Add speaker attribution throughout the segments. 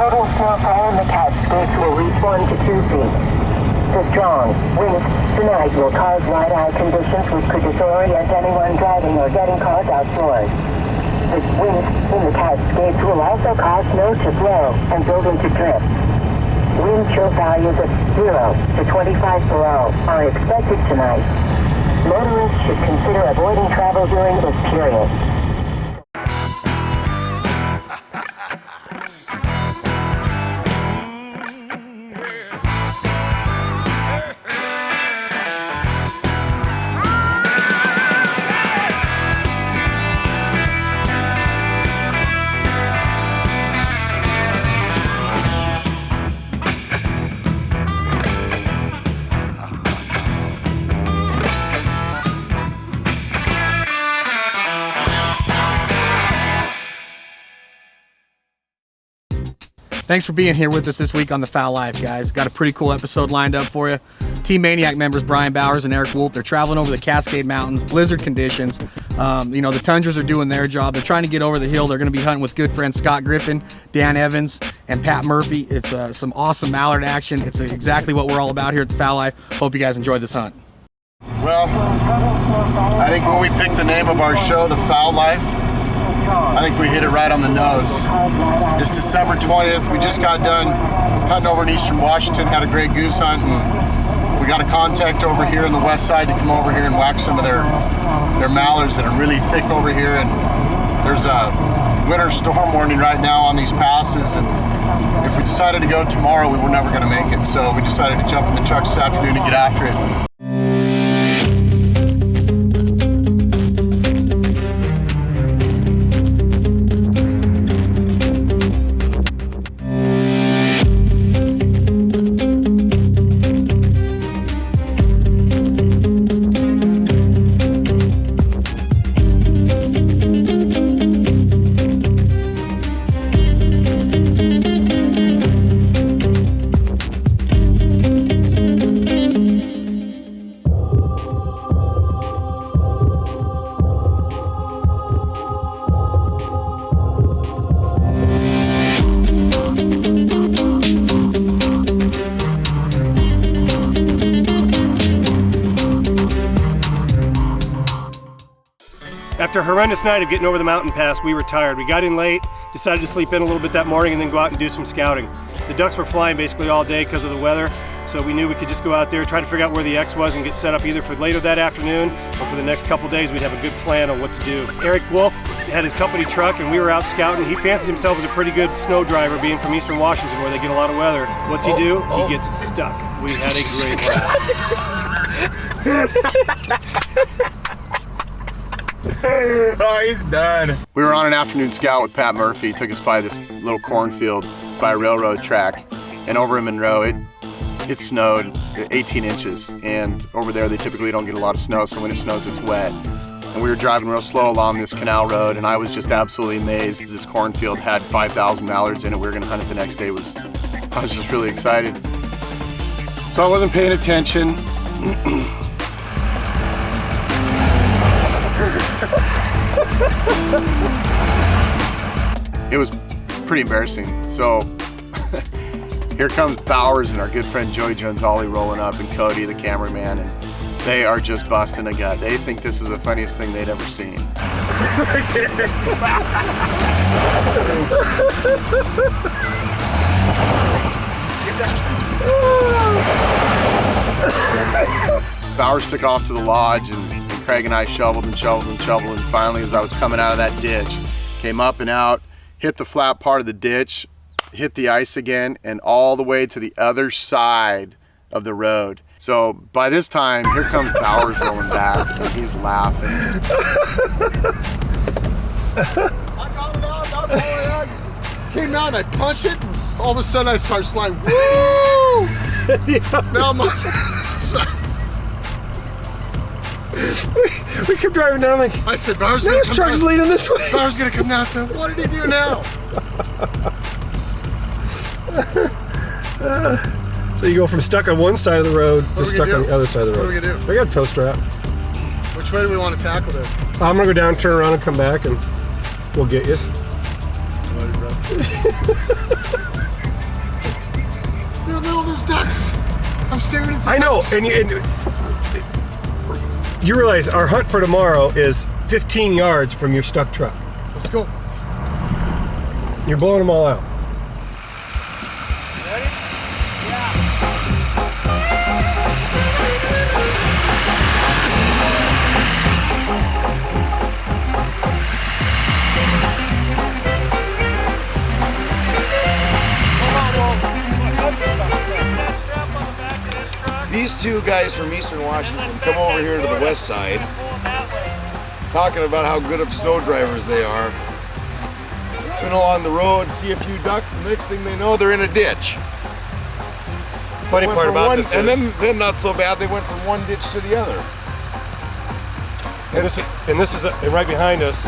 Speaker 1: total snowfall in the Cascades will reach 1 to 2 feet. The strong winds tonight will cause light-eye conditions which could disorient anyone driving or getting caught outdoors. The winds in the Cascades will also cause snow to blow and build into drifts. Wind chill values of 0 to 25 below are expected tonight. Motorists should consider avoiding travel during this period.
Speaker 2: Thanks for being here with us this week on the Fowl Live, guys. Got a pretty cool episode lined up for you. Team Maniac members Brian Bowers and Eric Wolf, they're traveling over the Cascade Mountains, blizzard conditions. The Tundras are doing their job. They're trying to get over the hill. They're going to be hunting with good friends Scott Griffin, Dan Evans, and Pat Murphy. It's some awesome Mallard action. It's exactly what we're all about here at the Fowl Live. Hope you guys enjoyed this hunt.
Speaker 3: Well, I think when we picked the name of our show, The Fowl Life, I think we hit it right on the nose. It's December 20th. We just got done hunting over in eastern Washington, had a great goose hunt, and we got a contact over here on the west side to come over here and whack some of their mallards that are really thick over here. And there's a winter storm warning right now on these passes, and if we decided to go tomorrow, we were never going to make it. So we decided to jump in the truck this afternoon and get after it.
Speaker 4: After a horrendous night of getting over the mountain pass, we were tired. We got in late, decided to sleep in a little bit that morning and then go out and do some scouting. The ducks were flying basically all day because of the weather, so we knew we could just go out there, try to figure out where the X was and get set up either for later that afternoon or for the next couple days. We'd have a good plan on what to do. Eric Wolf had his company truck and we were out scouting. He fancies himself as a pretty good snow driver being from eastern Washington where they get a lot of weather. What's he do? He gets it stuck. We had a great ride.
Speaker 3: Oh, he's done. We were on an afternoon scout with Pat Murphy. Took us by this little cornfield by a railroad track, and over in Monroe, it snowed 18 inches. And over there, they typically don't get a lot of snow, so when it snows, it's wet. And we were driving real slow along this canal road, and I was just absolutely amazed. This cornfield had 5,000 mallards in it. We were going to hunt it the next day. I was just really excited. So I wasn't paying attention. It was pretty embarrassing. So here comes Bowers and our good friend Joey Jones-Ollie rolling up, and Cody, the cameraman, and they are just busting a gut. They think this is the funniest thing they'd ever seen. Bowers took off to the lodge, and Craig and I shoveled and shoveled and shoveled, and finally, as I was coming out of that ditch, came up and out, hit the flat part of the ditch, hit the ice again, and all the way to the other side of the road. So by this time, here comes Bowers rolling back, and he's laughing. I got it out, came out and I punched it, and all of a sudden I start sliding. Woo! Now my
Speaker 4: We kept driving down like,
Speaker 3: I said, Bowers
Speaker 4: this truck's leading this way.
Speaker 3: Bowers gonna come down. I said, what did he do now?
Speaker 4: So you go from stuck on one side of the road to stuck on the other side of the road.
Speaker 3: What are we gonna do?
Speaker 4: I got a tow strap.
Speaker 3: Which way do we want to tackle this?
Speaker 4: I'm gonna go down, turn around, and come back, and we'll get you.
Speaker 3: the middle of those ducks. I'm staring at the
Speaker 4: I know,
Speaker 3: ducks.
Speaker 4: and you realize our hunt for tomorrow is 15 yards from your stuck truck.
Speaker 3: Let's go.
Speaker 4: You're blowing them all out.
Speaker 5: Ready? Yeah.
Speaker 3: These two guys from Eastern Washington come over here to the west side, talking about how good of snow drivers they are. Driving along the road, see a few ducks, the next thing they know, they're in a ditch.
Speaker 4: Funny part about this
Speaker 3: and
Speaker 4: is,
Speaker 3: then not so bad, they went from one ditch to the other.
Speaker 4: and this is right behind us.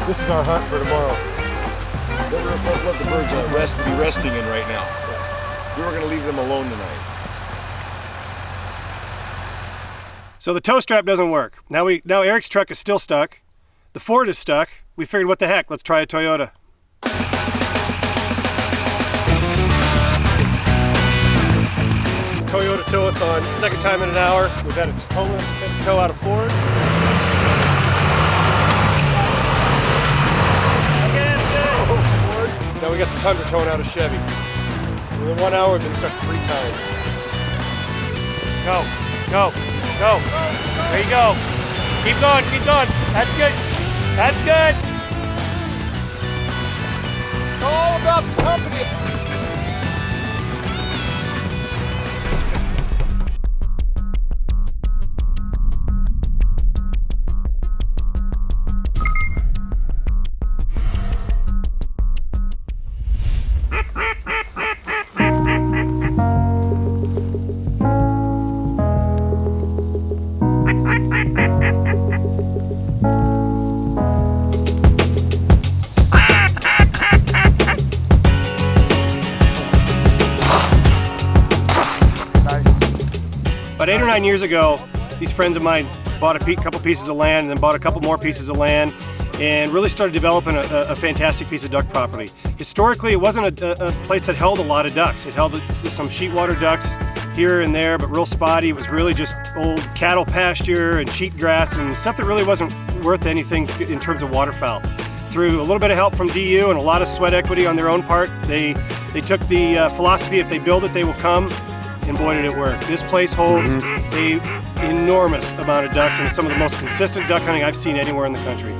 Speaker 4: This is our hunt for tomorrow.
Speaker 3: They were supposed to let the birds be resting in right now. We were going to leave them alone tonight.
Speaker 4: So the tow strap doesn't work. Now Eric's truck is still stuck. The Ford is stuck. We figured, what the heck? Let's try a Toyota. Toyota tow-a-thon, second time in an hour. We've had a Tacoma tow out of Ford. Now we got the Tundra towing out of Chevy. Within 1 hour, we've been stuck 3 times. Go, go, go. There you go. Keep going, keep going. That's good. That's good. It's all about the company. About 8 or 9 years ago, these friends of mine bought a couple pieces of land and then bought a couple more pieces of land and really started developing a fantastic piece of duck property. Historically, it wasn't a place that held a lot of ducks. It held some sheepwater ducks here and there, but real spotty. It was really just old cattle pasture and sheep grass and stuff that really wasn't worth anything in terms of waterfowl. Through a little bit of help from DU and a lot of sweat equity on their own part, they took the philosophy, if they build it, they will come. And boy, did it work. This place holds an enormous amount of ducks, and it's some of the most consistent duck hunting I've seen anywhere in the country.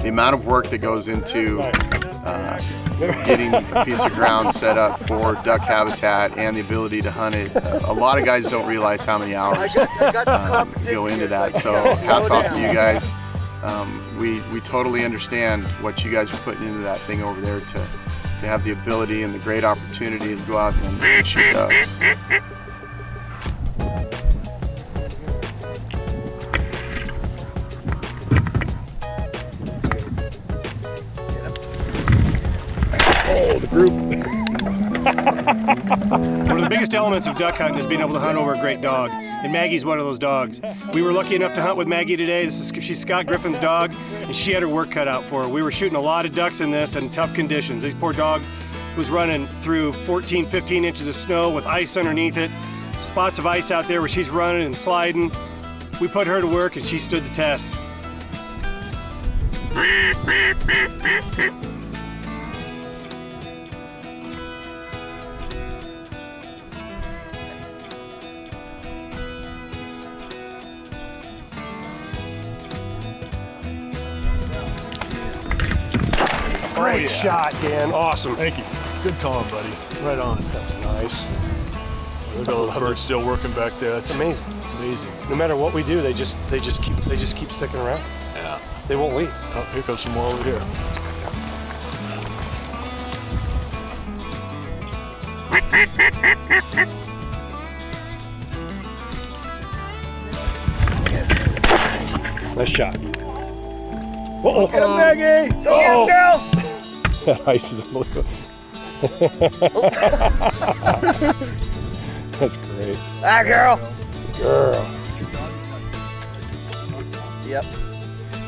Speaker 3: The amount of work that goes into getting a piece of ground set up for duck habitat and the ability to hunt it. A lot of guys don't realize how many hours go into that, so hats off to you guys. We totally understand what you guys are putting into that thing over there to have the ability and the great opportunity to go out and shoot ducks.
Speaker 4: Oh, the group. One of the biggest elements of duck hunting is being able to hunt over a great dog. And Maggie's one of those dogs. We were lucky enough to hunt with Maggie today. She's Scott Griffin's dog, and she had her work cut out for her. We were shooting a lot of ducks in this in tough conditions. This poor dog was running through 14, 15 inches of snow with ice underneath it, spots of ice out there where she's running and sliding. We put her to work, and she stood the test. Great shot, Dan. Awesome.
Speaker 5: Thank you. Good call, buddy. Right on.
Speaker 4: That's nice.
Speaker 5: Look at those birds still working back there.
Speaker 4: It's amazing.
Speaker 5: Amazing.
Speaker 4: No matter what we do, they just keep sticking around.
Speaker 5: Yeah.
Speaker 4: They won't leave.
Speaker 5: Oh, here comes some more over here.
Speaker 4: Nice shot. Uh-oh.
Speaker 2: Get him, Maggie! Go get him, girl!
Speaker 4: That ice is unbelievable. That's great.
Speaker 2: Ah, girl.
Speaker 4: Girl.
Speaker 2: Yep.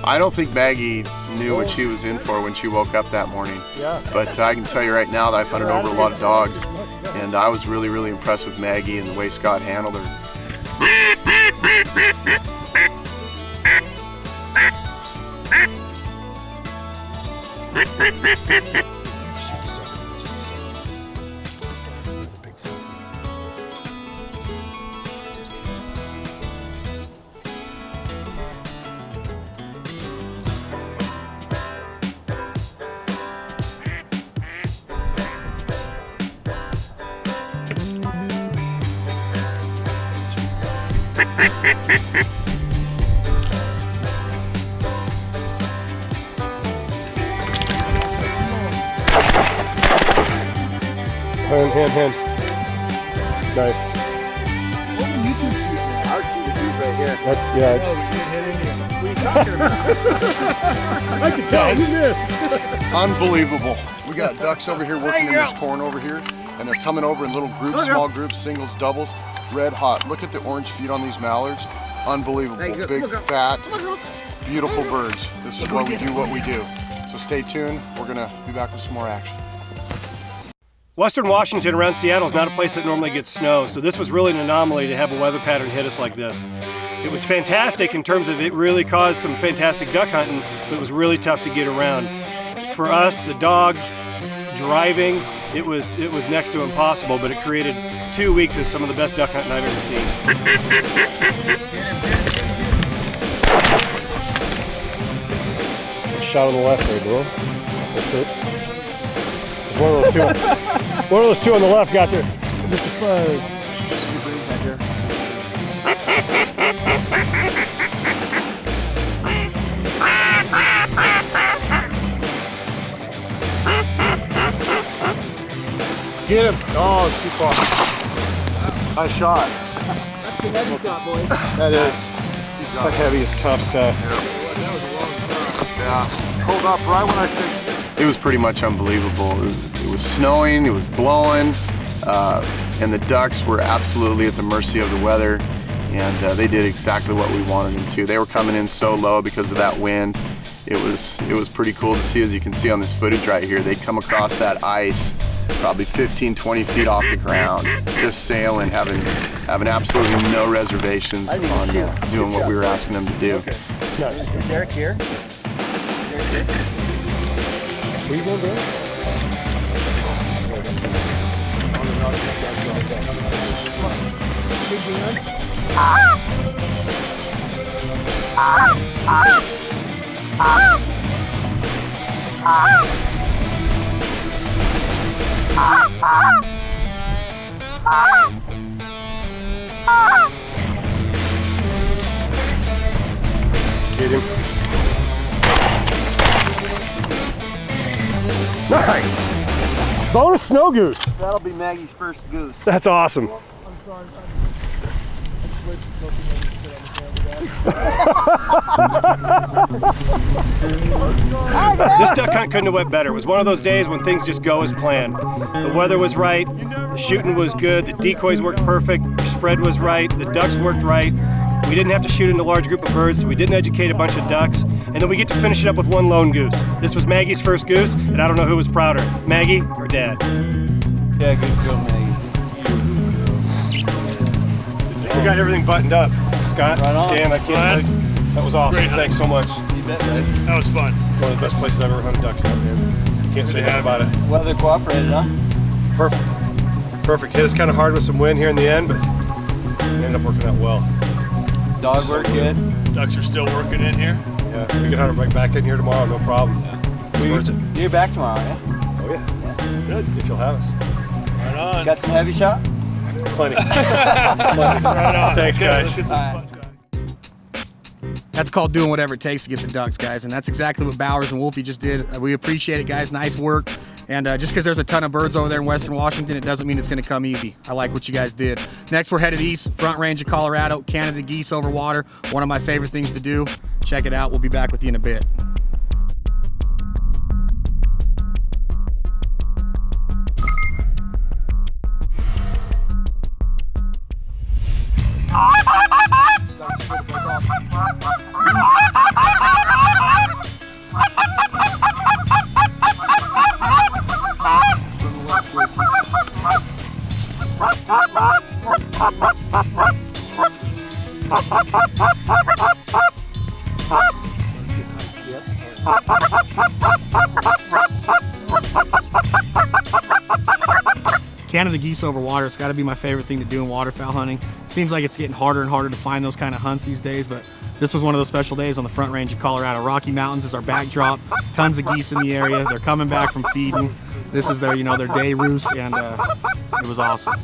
Speaker 3: I don't think Maggie knew what she was in for when she woke up that morning.
Speaker 4: Yeah.
Speaker 3: But I can tell you right now that I've hunted over a lot of dogs, and I was really, really impressed with Maggie and the way Scott handled her.
Speaker 4: Hand. Nice.
Speaker 2: You two shoot now. Our shoot is right here.
Speaker 4: That's, yeah.
Speaker 2: Oh, we didn't hit Indian. What are you talking about?
Speaker 4: I can tell you missed.
Speaker 3: Unbelievable. We got ducks over here working in this corn over here, and they're coming over in little groups, small groups, singles, doubles, red hot. Look at the orange feet on these mallards. Unbelievable. Big, fat, beautiful birds. This is why we do what we do. So stay tuned. We're going to be back with some more action.
Speaker 4: Western Washington around Seattle is not a place that normally gets snow, so this was really an anomaly to have a weather pattern hit us like this. It was fantastic in terms of it really caused some fantastic duck hunting, but it was really tough to get around. For us, the dogs, driving, it was next to impossible, but it created 2 weeks of some of the best duck hunting I've ever seen. Shot on the left there, bro. That's it. One of those two on the left got this. Just a fuzz.
Speaker 3: Get him. Oh, it's too far. Nice shot.
Speaker 2: That's the heavy shot, boys.
Speaker 4: That is. That heavy is tough stuff.
Speaker 3: Yeah. Pulled up right when I said. It was pretty much unbelievable. It was snowing, it was blowing, and the ducks were absolutely at the mercy of the weather, and they did exactly what we wanted them to. They were coming in so low because of that wind. It was pretty cool to see, as you can see on this footage right here. They'd come across that ice probably 15, 20 feet off the ground, just sailing, having absolutely no reservations on doing what we were asking them to do.
Speaker 4: Nice.
Speaker 2: Is Eric here?
Speaker 4: Where you going, bro? Get him. Nice! Bonus snow goose.
Speaker 2: That'll be Maggie's first goose.
Speaker 4: That's awesome. This duck hunt couldn't have went better. It was one of those days when things just go as planned. The weather was right, the shooting was good, the decoys worked perfect, the spread was right, the ducks worked right. We didn't have to shoot into a large group of birds, so we didn't educate a bunch of ducks, and then we get to finish it up with one lone goose. This was Maggie's first goose, and I don't know who was prouder, Maggie or Dad.
Speaker 2: Yeah, good girl, Maggie.
Speaker 4: We got everything buttoned up. Scott,
Speaker 2: Right on.
Speaker 4: Dan, I can't believe that was awesome.
Speaker 5: Great hunt.
Speaker 4: Thanks so much.
Speaker 2: You bet, man.
Speaker 5: That was fun.
Speaker 4: One of the best places I've ever hunted ducks out, man. Can't say that about it.
Speaker 2: Weather cooperated, huh?
Speaker 4: Perfect. Perfect. Hit us kind of hard with some wind here in the end, but it ended up working out well.
Speaker 2: Dog work good.
Speaker 5: Ducks are still working in here.
Speaker 4: Yeah, we can hunt them right back in here tomorrow, no problem.
Speaker 2: You're back tomorrow, yeah?
Speaker 4: Oh yeah. Good, if you'll have us.
Speaker 5: Right on.
Speaker 2: Got some heavy shot?
Speaker 4: Plenty.
Speaker 5: Right on.
Speaker 4: Thanks,
Speaker 5: Okay,
Speaker 4: guys.
Speaker 5: let's get to the fun, Scott.
Speaker 2: That's called doing whatever it takes to get the ducks, guys. And that's exactly what Bowers and Wolfie just did. We appreciate it, guys. Nice work. And just because there's a ton of birds over there in Western Washington, it doesn't mean it's going to come easy. I like what you guys did. Next, we're headed east, Front Range of Colorado, Canada Geese over water. One of my favorite things to do. Check it out. We'll be back with you in a bit. Canada geese over water, it's got to be my favorite thing to do in waterfowl hunting. Seems like it's getting harder and harder to find those kind of hunts these days, but this was one of those special days on the Front Range of Colorado. Rocky Mountains is our backdrop. Tons of geese in the area. They're coming back from feeding. This is their, their day roost, and it was awesome.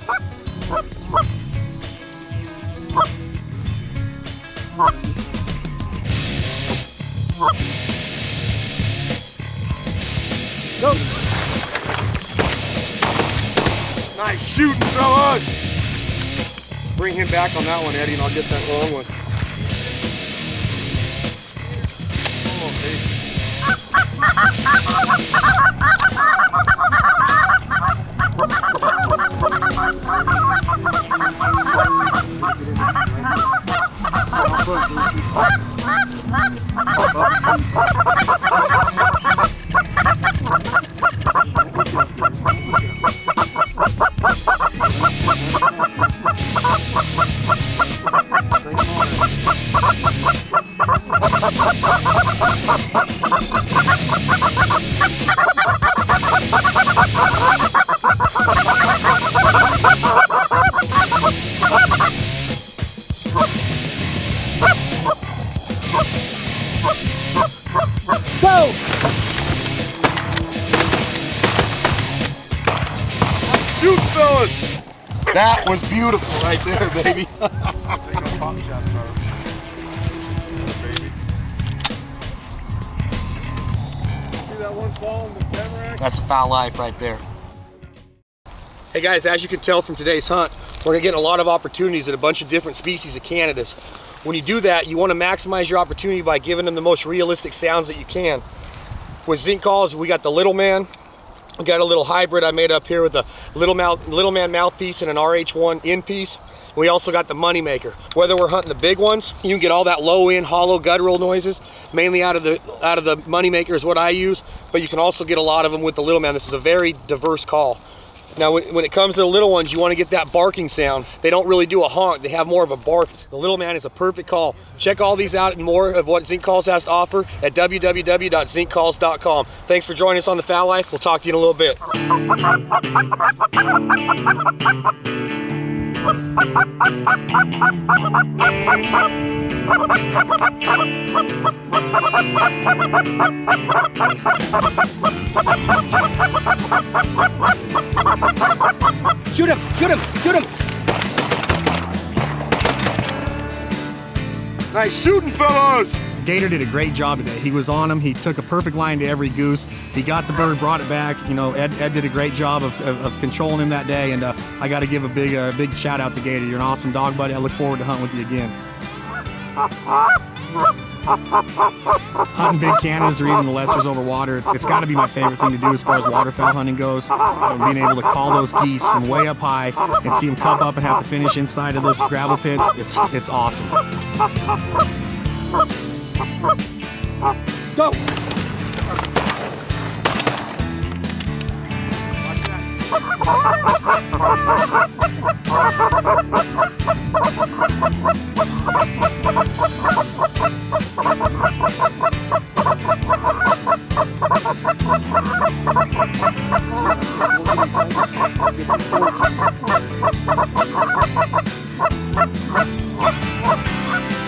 Speaker 3: Go. Nice shooting, fellas.
Speaker 2: Bring him back on that one, Eddie, and I'll get that long one.
Speaker 3: Go! Shoot, fellas! That was beautiful right there, baby. That's a foul life right there.
Speaker 2: Hey guys, as you can tell from today's hunt, we're gonna get a lot of opportunities at a bunch of different species of Canadas. When you do that, you want to maximize your opportunity by giving them the most realistic sounds that you can. With Zinc calls, we got the little man. We got a little hybrid I made up here with a little man mouthpiece and an RH1 in piece. We also got the moneymaker. Whether we're hunting the big ones, you can get all that low end, hollow, guttural noises, mainly out of the moneymaker is what I use, but you can also get a lot of them with the little man. This is a very diverse call. Now, when it comes to the little ones, you want to get that barking sound. They don't really do a honk, they have more of a bark. The little man is a perfect call. Check all these out and more of what Zinc Calls has to offer at www.zincalls.com. Thanks for joining us on The Fowl Life. We'll talk to you in a little bit.
Speaker 6: Shoot him! Shoot him! Shoot him!
Speaker 3: Nice shooting, fellas!
Speaker 2: Gator did a great job today. He was on him. He took a perfect line to every goose. He got the bird, brought it back. Ed did a great job of controlling him that day, and I got to give a big shout out to Gator. You're an awesome dog, buddy. I look forward to hunting with you again. Hunting big Canadas or even the Lessers over water, it's got to be my favorite thing to do as far as waterfowl hunting goes. Being able to call those geese from way up high and see them come up and have to finish inside of those gravel pits, it's awesome.
Speaker 6: Go!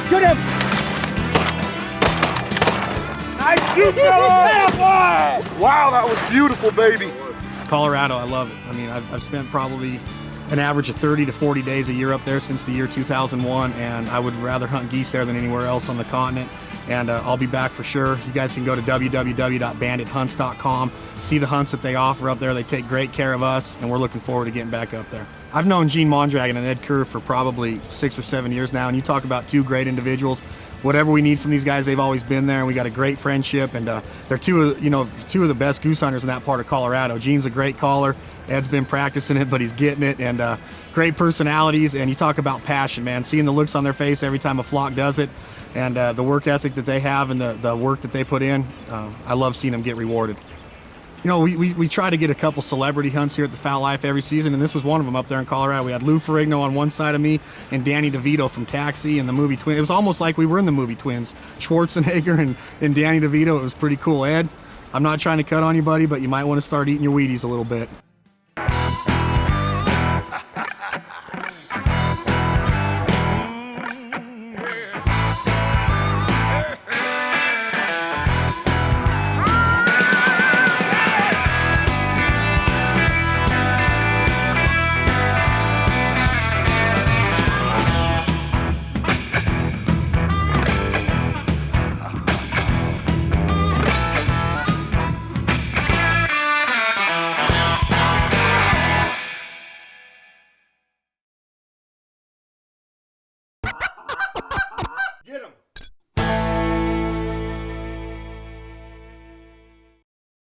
Speaker 6: Shoot him!
Speaker 3: Nice shoot, fellas! Wow, that was beautiful, baby.
Speaker 2: Colorado, I love it. I mean, I've spent probably an average of 30 to 40 days a year up there since the year 2001, and I would rather hunt geese there than anywhere else on the continent. And I'll be back for sure. You guys can go to www.bandithunts.com, see the hunts that they offer up there. They take great care of us, and we're looking forward to getting back up there. I've known Gene Mondragon and Ed Kerr for probably 6 or 7 years now, and you talk about two great individuals. Whatever we need from these guys, they've always been there, and we got a great friendship, and they're two of the best goose hunters in that part of Colorado. Gene's a great caller. Ed's been practicing it, but he's getting it, and great personalities. And you talk about passion, man. Seeing the looks on their face every time a flock does it, and the work ethic that they have and the work that they put in, I love seeing them get rewarded. You know, we try to get a couple celebrity hunts here at the Fowl Life every season, and this was one of them up there in Colorado. We had Lou Ferrigno on one side of me and Danny DeVito from Taxi and the movie Twins. It was almost like we were in the movie Twins. Schwarzenegger and Danny DeVito. It was pretty cool. Ed, I'm not trying to cut on you, buddy, but you might want to start eating your Wheaties a little bit.